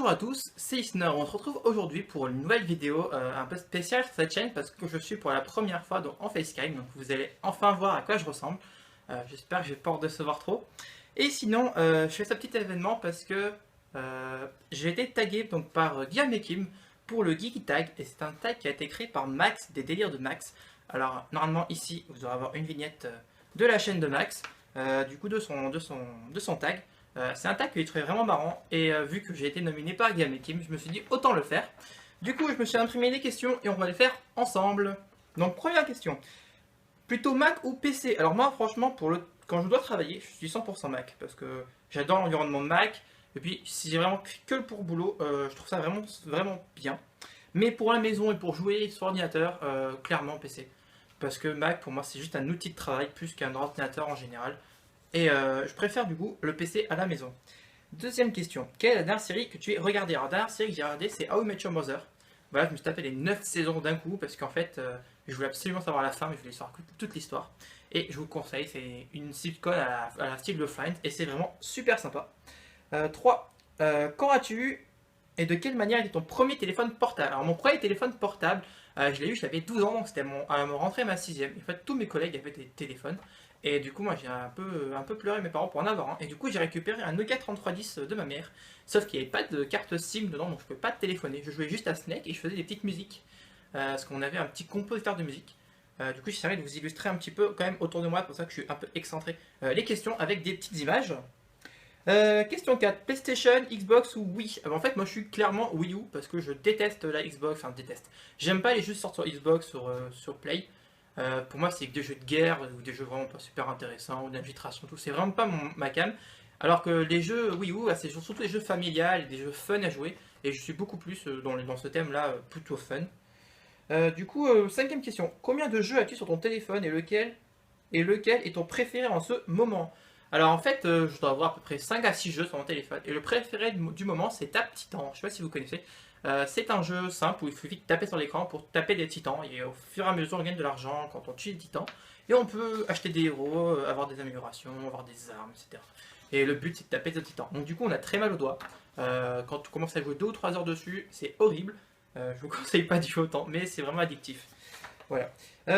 Bonjour à tous, c'est Isner. On se retrouve aujourd'hui pour une nouvelle vidéo un peu spéciale sur cette chaîne parce que je suis pour la première fois en facecam, donc vous allez enfin voir à quoi je ressemble. J'espère que je vais pas en décevoir trop. Et sinon, je fais ce petit événement parce que j'ai été tagué donc, par Guillaume et Kim pour le Geeky Tag, et c'est un tag qui a été créé par Max, des délires de Max. Alors normalement ici, vous aurez avoir une vignette de la chaîne de Max, du coup de son tag. C'est un tag que j'ai trouvé vraiment marrant et vu que j'ai été nominé par Guillaume et Kim, je me suis dit autant le faire. Du coup, je me suis imprimé des questions et on va les faire ensemble. Donc, première question. Plutôt Mac ou PC? Alors moi, franchement, quand je dois travailler, je suis 100% Mac parce que j'adore l'environnement Mac. Et puis, si j'ai vraiment que le pour boulot, je trouve ça vraiment, vraiment bien. Mais pour la maison et pour jouer sur ordinateur, clairement PC. Parce que Mac, pour moi, c'est juste un outil de travail plus qu'un ordinateur en général. Et je préfère du coup le PC à la maison. Deuxième question. Quelle est la dernière série que tu as regardée? Alors, la dernière série que j'ai regardée, c'est How I Met Your Mother. Voilà, je me suis tapé les 9 saisons d'un coup parce qu'en fait, je voulais absolument savoir la fin, mais je voulais savoir toute l'histoire. Et je vous le conseille, c'est une sitcom à la style de Friends et c'est vraiment super sympa. 3. Quand as-tu eu et de quelle manière était ton premier téléphone portable? Alors, mon premier téléphone portable, je l'ai eu, j'avais 12 ans, donc c'était à mon rentrée ma 6ème. En fait, tous mes collègues avaient des téléphones. Et du coup, moi, j'ai un peu pleuré mes parents pour en avoir un. Et du coup, j'ai récupéré un Nokia 3310 de ma mère. Sauf qu'il n'y avait pas de carte SIM dedans, donc je ne pouvais pas téléphoner. Je jouais juste à Snake et je faisais des petites musiques. Parce qu'on avait un petit compositeur de musique. Du coup, j'essaierai de vous illustrer un petit peu quand même autour de moi, c'est pour ça que je suis un peu excentré. Les questions avec des petites images. Question 4. PlayStation, Xbox ou Wii? En fait, moi je suis clairement Wii U parce que je déteste la Xbox. Enfin, déteste. J'aime pas les jeux sortis sur Xbox, sur Play. Pour moi, c'est des jeux de guerre ou des jeux vraiment pas super intéressants ou d'infiltration, tout. C'est vraiment pas ma cam. Alors que les jeux Wii U, c'est surtout des jeux familiales, des jeux fun à jouer. Et je suis beaucoup plus dans ce thème-là, plutôt fun. Du coup, cinquième question. Combien de jeux as-tu sur ton téléphone et lequel est ton préféré en ce moment? Alors en fait, je dois avoir à peu près 5 à 6 jeux sur mon téléphone. Et le préféré du moment, c'est Tap Titan. Je sais pas si vous connaissez. C'est un jeu simple où il suffit de taper sur l'écran pour taper des titans. Et au fur et à mesure, on gagne de l'argent quand on tue des titans. Et on peut acheter des héros, avoir des améliorations, avoir des armes, etc. Et le but, c'est de taper des titans. Donc du coup, on a très mal aux doigts. Quand on commence à jouer 2 ou 3 heures dessus, c'est horrible. Je vous conseille pas d'y jouer autant, mais c'est vraiment addictif. Voilà.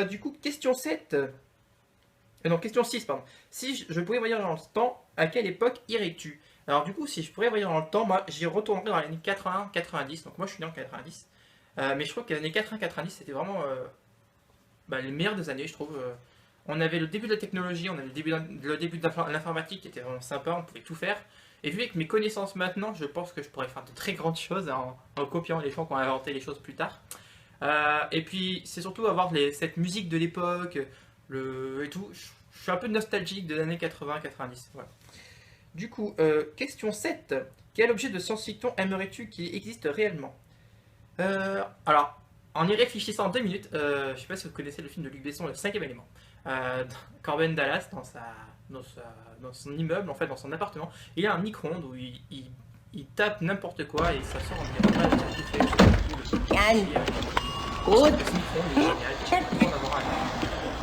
Du coup, question 7. Non, question 6, pardon. Si je pouvais voyager dans le temps, à quelle époque irais-tu? Alors du coup, si je pourrais voyager dans le temps, moi, j'y retournerais dans les années 80-90. Donc moi, je suis né en 90. Mais je trouve que les années 80-90, c'était vraiment les meilleures des années, je trouve. On avait le début de la technologie, on avait le début de l'informatique qui était vraiment sympa, on pouvait tout faire. Et vu avec mes connaissances maintenant, je pense que je pourrais faire de très grandes choses en copiant les gens qui ont inventé les choses plus tard. Et puis, c'est surtout avoir cette musique de l'époque, et tout. Je suis un peu nostalgique des années 80-90. Voilà. Du coup, question 7. Quel objet de science-fiction aimerais-tu qu'il existe réellement? Alors, en y réfléchissant 2 minutes, je sais pas si vous connaissez le film de Luc Besson, Le Cinquième Élément. Corben Dallas, dans son immeuble, en fait, dans son appartement, il y a un micro-ondes où il tape n'importe quoi et ça sort environ là, il fait ce micro-ondes est génial. On a besoin d'avoir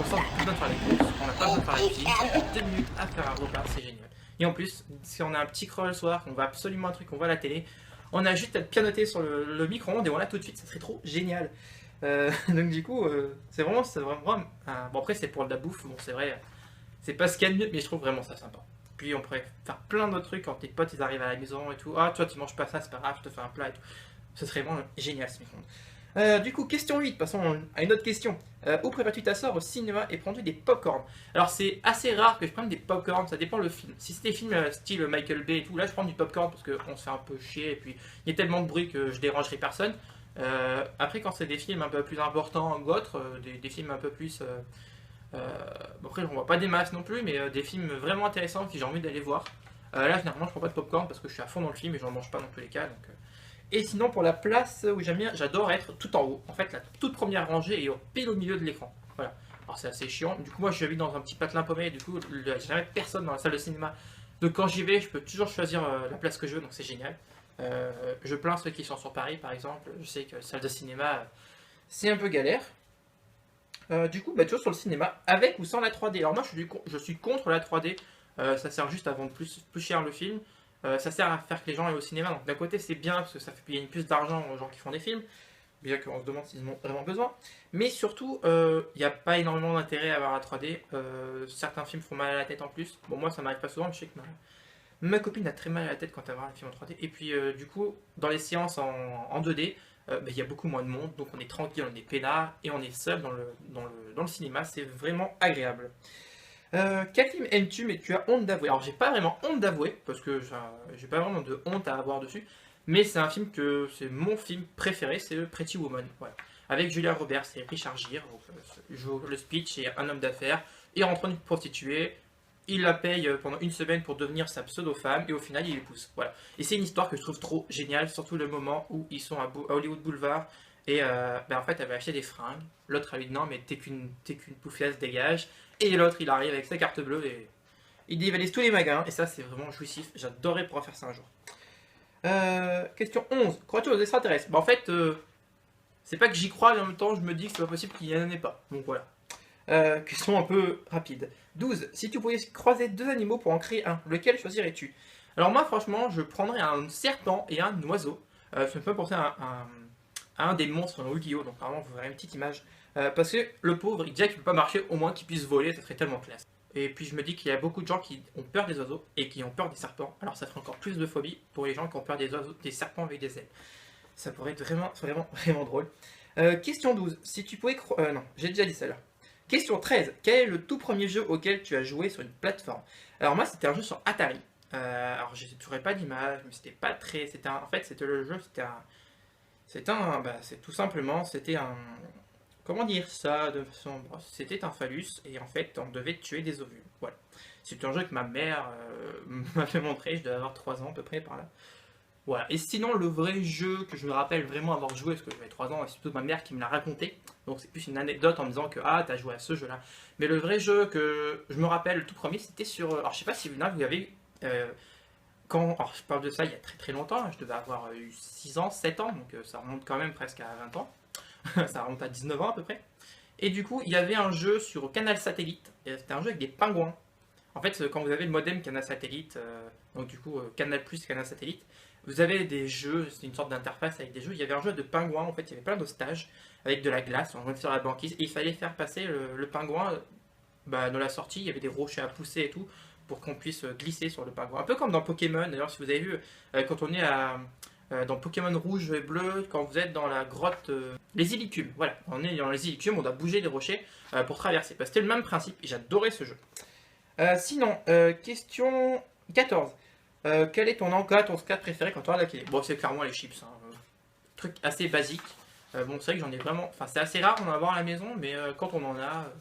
on sort plus besoin de faire les courses, on n'a pas besoin de faire la cuisine, ça fait 2 minutes à faire un repas, c'est génial. Et en plus, si on a un petit creux le soir, qu'on voit absolument un truc, on voit la télé, on a juste à pianoter sur le micro-ondes et on l'a tout de suite, ça serait trop génial. Donc du coup, c'est vraiment bon après c'est pour de la bouffe, bon c'est vrai, c'est pas ce qu'il y a de mieux, mais je trouve vraiment ça sympa. Puis on pourrait faire plein d'autres trucs quand tes potes ils arrivent à la maison et tout. Ah toi tu manges pas ça, c'est pas grave, je te fais un plat et tout. Ce serait vraiment génial ce micro-ondes. Du coup, question 8, passons à une autre question. Où prépares-tu t'asseoir au cinéma et prends-tu des pop-corn? Alors, c'est assez rare que je prenne des pop-corn, ça dépend le film. Si c'est des films style Michael Bay et tout, là je prends du pop-corn parce qu'on se fait un peu chier et puis il y a tellement de bruit que je dérangerai personne. Après, quand c'est des films un peu plus importants ou autres, des films un peu plus. Bon, après, on voit pas des masses non plus, mais des films vraiment intéressants que j'ai envie d'aller voir. Là, généralement, je prends pas de pop-corn parce que je suis à fond dans le film et j'en mange pas dans tous les cas. Et sinon, pour la place où j'aime bien, j'adore être tout en haut. En fait, la toute première rangée est pile au milieu de l'écran. Voilà. Alors, c'est assez chiant. Du coup, moi, j'habite dans un petit patelin paumé. Du coup, il n'y a jamais personne dans la salle de cinéma. Donc, quand j'y vais, je peux toujours choisir la place que je veux. Donc, c'est génial. Je plains ceux qui sont sur Paris, par exemple. Je sais que salle de cinéma, c'est un peu galère. Du coup, toujours sur le cinéma, avec ou sans la 3D. Alors, moi, je suis contre la 3D. Ça sert juste à vendre plus cher le film. Ça sert à faire que les gens aillent au cinéma. Donc d'un côté c'est bien parce que ça fait gagner plus d'argent aux gens qui font des films, bien qu'on se demande s'ils en ont vraiment besoin. Mais surtout, il n'y a pas énormément d'intérêt à avoir la 3D. Certains films font mal à la tête en plus. Bon, moi ça m'arrive pas souvent, mais je sais que ma copine a très mal à la tête quand elle voit un film en 3D. Et puis du coup, dans les séances en 2D, il y a beaucoup moins de monde, donc on est tranquille, on est peinard et on est seul dans le cinéma. C'est vraiment agréable. Quel film aimes-tu mais tu as honte d'avouer? Alors j'ai pas vraiment honte d'avouer parce que j'ai pas vraiment de honte à avoir dessus, mais c'est un film que c'est mon film préféré, c'est Pretty Woman. Voilà. Avec Julia Roberts et Richard Gere, donc, joue le speech et un homme d'affaires, il rentre une prostituée, il la paye pendant une semaine pour devenir sa pseudo-femme et au final il l'épouse. Voilà. Et c'est une histoire que je trouve trop géniale, surtout le moment où ils sont à Hollywood Boulevard et en fait elle va acheter des fringues. L'autre a lui dit non mais t'es qu'une poufiasse, dégage. Et l'autre, il arrive avec sa carte bleue et il dévalise tous les magasins. Et ça, c'est vraiment jouissif. J'adorerais pouvoir faire ça un jour. Question 11. Crois-tu aux extraterrestres? En fait, c'est pas que j'y crois, mais en même temps, je me dis que c'est pas possible qu'il n'y en ait pas. Donc voilà. Question un peu rapide. 12. Si tu pouvais croiser deux animaux pour en créer un, lequel choisirais-tu? Alors moi, franchement, je prendrais un serpent et un oiseau. Ça me fait penser à un des monstres dans Yu-Gi-Oh! Donc vraiment, vous verrez une petite image. Parce que le pauvre, il dirait qu'il ne peut pas marcher, au moins qu'il puisse voler, ça serait tellement classe. Et puis je me dis qu'il y a beaucoup de gens qui ont peur des oiseaux et qui ont peur des serpents. Alors ça ferait encore plus de phobie pour les gens qui ont peur des oiseaux, des serpents avec des ailes. Ça pourrait être vraiment, vraiment, vraiment drôle. Question 12. Si tu pouvais... non, j'ai déjà dit ça là. Question 13. Quel est le tout premier jeu auquel tu as joué sur une plateforme? Alors moi, c'était un jeu sur Atari. Alors je n'aurais pas d'image, mais c'était pas très... En fait, c'était le jeu, c'est tout simplement, c'était un... Comment dire ça de façon... C'était un phallus et en fait on devait tuer des ovules. Voilà. C'est un jeu que ma mère m'a fait montrer, je devais avoir 3 ans à peu près par là. Voilà. Et sinon le vrai jeu que je me rappelle vraiment avoir joué, parce que j'avais 3 ans, et c'est plutôt ma mère qui me l'a raconté. Donc c'est plus une anecdote en me disant que ah t'as joué à ce jeu là. Mais le vrai jeu que je me rappelle, le tout premier, c'était sur... Alors je sais pas si vous avez eu... alors je parle de ça il y a très très longtemps, je devais avoir eu 6 ans, 7 ans, donc ça remonte quand même presque à 20 ans. Ça remonte à 19 ans à peu près. Et du coup, il y avait un jeu sur Canal Satellite. C'était un jeu avec des pingouins. En fait, quand vous avez le modem Canal Satellite, donc du coup Canal Plus, Canal Satellite, vous avez des jeux, c'est une sorte d'interface avec des jeux. Il y avait un jeu de pingouins, en fait, il y avait plein de stages avec de la glace, on jouait sur la banquise, et il fallait faire passer le pingouin dans la sortie. Il y avait des rochers à pousser et tout, pour qu'on puisse glisser sur le pingouin. Un peu comme dans Pokémon, d'ailleurs, si vous avez vu, quand on est dans Pokémon rouge et bleu, quand vous êtes dans la grotte, les Illicumes, voilà, on est dans les Illicumes, on doit bouger les rochers pour traverser. C'était le même principe et j'adorais ce jeu. Sinon, question 14. Quel est ton encas, ton scat préféré quand tu regardes la télé? Bon, c'est clairement les chips, hein. Truc assez basique. Bon, c'est vrai que j'en ai vraiment. Enfin, c'est assez rare d'en avoir à la maison, mais quand on en a,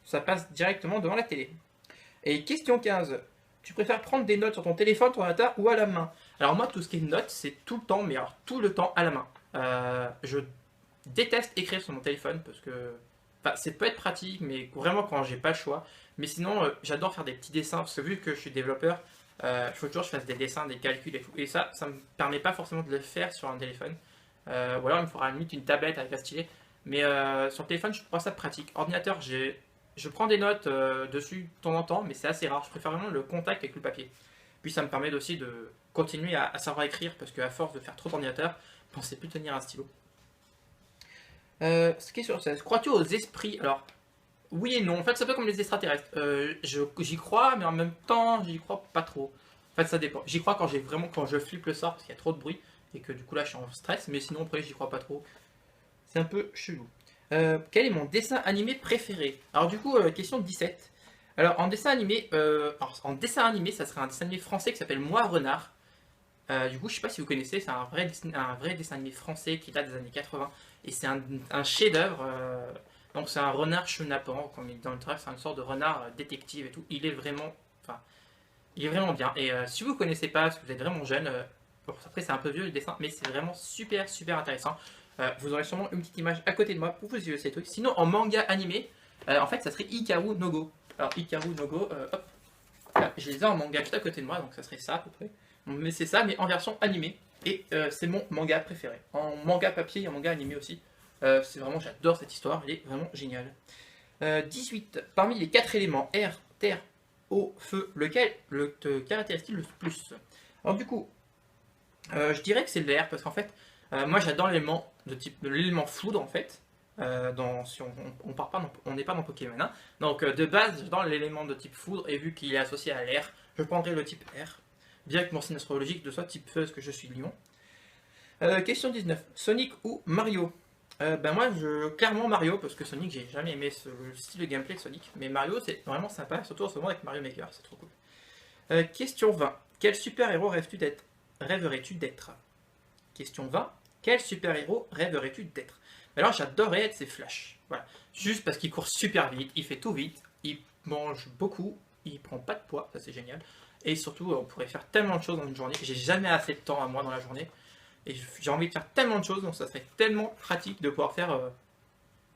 ça passe directement devant la télé. Et question 15. Tu préfères prendre des notes sur ton téléphone, ton ordinateur ou à la main? Alors moi, tout ce qui est notes, c'est tout le temps, mais alors tout le temps à la main. Je déteste écrire sur mon téléphone parce que c'est peut être pratique, mais vraiment quand j'ai pas le choix. Mais sinon, j'adore faire des petits dessins parce que vu que je suis développeur, il faut toujours que je fasse des dessins, des calculs et tout. Et ça me permet pas forcément de le faire sur un téléphone. Ou alors il me faudra limite une tablette avec un stylet. Mais sur le téléphone, je trouve ça pratique. Ordinateur, je prends des notes dessus de temps en temps, mais c'est assez rare. Je préfère vraiment le contact avec le papier. Puis ça me permet aussi de continuer à savoir écrire, parce qu'à force de faire trop d'ordinateur, je ne pensais plus tenir un stylo. Ce qui est sur 16. Crois-tu aux esprits? Alors, oui et non. En fait, c'est un peu comme les extraterrestres. J'y crois, mais en même temps, j'y crois pas trop. En fait, ça dépend. J'y crois quand quand je flippe le sort, parce qu'il y a trop de bruit, et que du coup là, je suis en stress. Mais sinon, après, j'y crois pas trop. C'est un peu chelou. Quel est mon dessin animé préféré? Alors du coup, question 17. Alors en dessin animé, ça serait un dessin animé français qui s'appelle Moi Renard. Du coup, je sais pas si vous connaissez, c'est un vrai dessin animé français qui date des années 80. Et c'est un chef-d'œuvre. Donc c'est un renard chenapan, comme il dit dans le titre, c'est une sorte de renard détective et tout. Il est vraiment bien. Et si vous ne connaissez pas, parce que vous êtes vraiment jeune, bon, après c'est un peu vieux le dessin, mais c'est vraiment super super intéressant. Vous aurez sûrement une petite image à côté de moi pour vous y ces trucs. Sinon, en manga animé, en fait, ça serait Hikaru no Go. Alors, Hikaru no Go, hop, là, je les ai en manga juste à côté de moi, donc ça serait ça à peu près. Mais c'est ça, mais en version animée. Et c'est mon manga préféré. En manga papier et en manga animé aussi. C'est vraiment, j'adore cette histoire, elle est vraiment géniale. 18. Parmi les 4 éléments, air, terre, eau, feu, lequel te caractérise-t-il le plus? Alors du coup, je dirais que c'est l'air parce qu'en fait, moi j'adore l'élément de l'élément foudre en fait. Si on part pas, on n'est pas dans Pokémon. Hein. Donc de base, j'adore l'élément de type foudre et vu qu'il est associé à l'air, je prendrai le type air. Bien que mon signe astrologique de soit type feu parce que je suis lion. Question 19. Sonic ou Mario? Ben moi, clairement Mario, parce que Sonic, j'ai jamais aimé le style de gameplay de Sonic. Mais Mario, c'est vraiment sympa, surtout en ce moment avec Mario Maker, c'est trop cool. Question 20. Quel super-héros rêverais-tu d'être? Question 20. Quel super-héros rêverais-tu d'être? Alors j'adorerais être ces Flash. Voilà. Juste parce qu'il court super vite, il fait tout vite, il mange beaucoup, il prend pas de poids, ça c'est génial. Et surtout, on pourrait faire tellement de choses dans une journée. J'ai jamais assez de temps à moi dans la journée. Et j'ai envie de faire tellement de choses, donc ça serait tellement pratique de pouvoir faire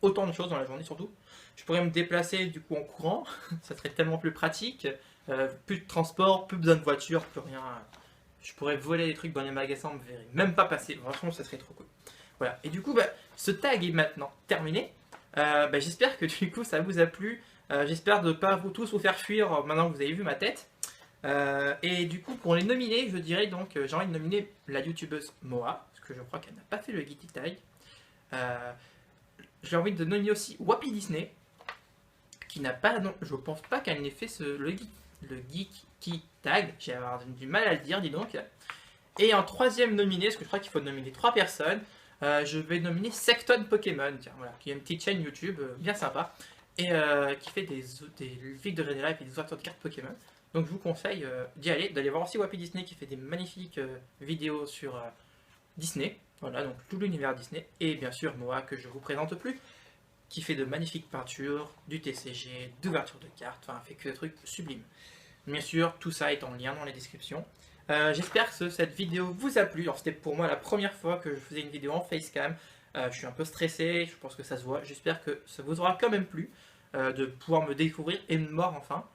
autant de choses dans la journée surtout. Je pourrais me déplacer du coup en courant, ça serait tellement plus pratique. Plus de transport, plus besoin de voiture, plus rien. Je pourrais voler des trucs dans les magasins, on me verrait même pas passer. Franchement, ça serait trop cool. Voilà. Et du coup, ce tag est maintenant terminé. J'espère que du coup, ça vous a plu. J'espère de ne pas vous tous vous faire fuir maintenant que vous avez vu ma tête. Et du coup, pour les nominer, je dirais donc, j'ai envie de nominer la youtubeuse Moa, parce que je crois qu'elle n'a pas fait le Geeky Tag. J'ai envie de nominer aussi Wappy Disney, qui n'a pas, non, je pense pas qu'elle n'ait fait le Geeky Tag, j'ai du mal à le dire, dis donc. Et en troisième nominé, parce que je crois qu'il faut nominer 3 personnes, je vais nominer Secton Pokémon, tiens, voilà, qui est une petite chaîne YouTube bien sympa, et qui fait des vidéos de Real Life et des ouvertures de cartes Pokémon. Donc je vous conseille d'y aller, d'aller voir aussi Wappy Disney qui fait des magnifiques vidéos sur Disney, voilà, donc tout l'univers Disney, et bien sûr Moa que je vous présente plus, qui fait de magnifiques peintures, du TCG, d'ouverture de cartes, enfin fait que des trucs sublimes. Bien sûr, tout ça est en lien dans les descriptions. J'espère que cette vidéo vous a plu. C'était pour moi la première fois que je faisais une vidéo en facecam. Je suis un peu stressé, je pense que ça se voit. J'espère que ça vous aura quand même plu de pouvoir me découvrir et me voir enfin.